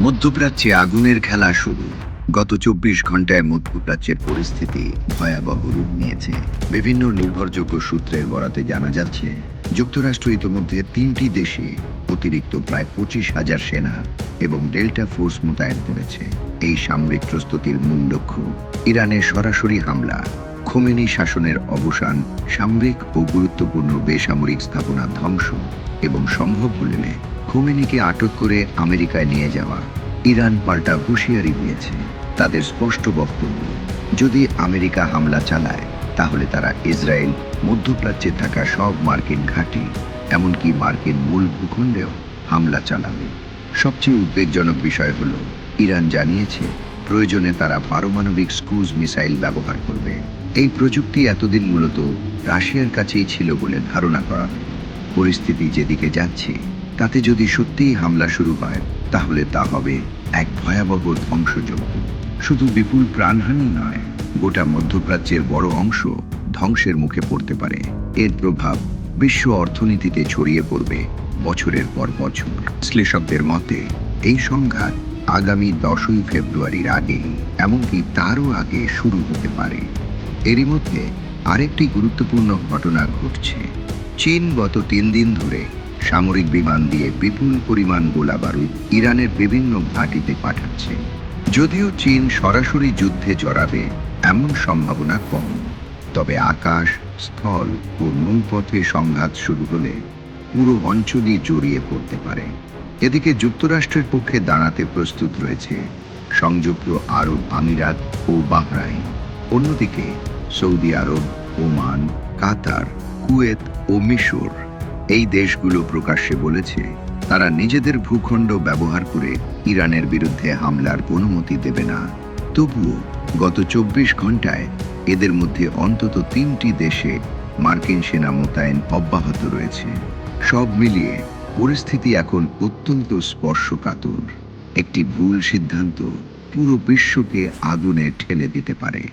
মধ্যপ্রাচ্যে আগুনের খেলা শুরু। গত ২৪ ঘন্টায় মধ্যপ্রাচ্যের পরিস্থিতি ভয়াবহ রূপ নিয়েছে। বিভিন্ন নির্ভরযোগ্য সূত্রের বরাতে জানা যাচ্ছে, যুক্তরাষ্ট্র ইতোমধ্যে ৩টি দেশে অতিরিক্ত প্রায় ২৫,০০০ সেনা এবং ডেল্টা ফোর্স মোতায়েন করেছে। এই সামরিক প্রস্তুতির মূল লক্ষ্য ইরানের সরাসরি হামলা, খোমেনি শাসনের অবসান, সামরিক ও গুরুত্বপূর্ণ বেসামরিক স্থাপনা ধ্বংস এবং সম্ভব হলে খোমেনিকে আটক করে আমেরিকায় নিয়ে যাওয়া। ইরান পাল্টা হুঁশিয়ারি দিয়েছে। তাদের স্পষ্ট বক্তব্য, যদি আমেরিকা হামলা চালায় তাহলে তারা ইসরায়েল, মধ্যপ্রাচ্যে থাকা সব মার্কিন ঘাঁটি, এমনকি মার্কিন মূল ভূখণ্ডেও হামলা চালাবে। সবচেয়ে উদ্বেগজনক বিষয় হল, ইরান জানিয়েছে প্রয়োজনে তারা পারমাণবিক ক্রুজ মিসাইল ব্যবহার করবে। এই প্রযুক্তি এতদিন মূলত রাশিয়ার কাছেই ছিল বলে ধারণা করা হয়। পরিস্থিতি যেদিকে যাচ্ছে তাতে যদি সত্যিই হামলা শুরু হয় তাহলে তা হবে এক ভয়াবহ ধ্বংসযজ্ঞ। শুধু বিপুল প্রাণহানি নয়, গোটা মধ্যপ্রাচ্যের বড় অংশ ধ্বংসের মুখে পড়তে পারে। এর প্রভাব বিশ্ব অর্থনীতিতে ছড়িয়ে পড়বে বছরের পর বছর। বিশ্লেষকদের মতে এই সংঘাত আগামী 10ই ফেব্রুয়ারির আগে, এমনকি তারও আগে শুরু হতে পারে। এরই মধ্যে আরেকটি গুরুত্বপূর্ণ ঘটনা ঘটছে। চীন গত 3 দিন ধরে সামরিক বিমান দিয়ে বিপুল পরিমাণ গোলাবারুদ ইরানের বিভিন্ন ঘাঁটিতে পাঠাচ্ছে। যদিও চীন সরাসরি যুদ্ধে জড়াবে এমন সম্ভাবনা কম, তবে আকাশ, স্থল ও নৌপথে সংঘাত শুরু হলে পুরো অঞ্চলই জড়িয়ে পড়তে পারে। এদিকে যুক্তরাষ্ট্রের পক্ষে দাঁড়াতে প্রস্তুত রয়েছে সংযুক্ত আরব আমিরাত ও বাহরাইন। অন্যদিকে সৌদি আরব, ওমান, কাতার, কুয়েত ও মিশর, এই দেশগুলো প্রকাশ্যে বলেছে তারা নিজেদের ভূখণ্ড ব্যবহার করে ইরানের বিরুদ্ধে হামলার অনুমতি দেবে না। তবুও গত ২৪ ঘন্টায় এদের মধ্যে অন্তত 3টি দেশে মার্কিন সেনা মোতায়েন অব্যাহত রয়েছে। সব মিলিয়ে পরিস্থিতি এখন অত্যন্ত স্পর্শকাতর। একটি ভুল সিদ্ধান্ত পুরো বিশ্বকে আগুনে ঠেলে দিতে পারে।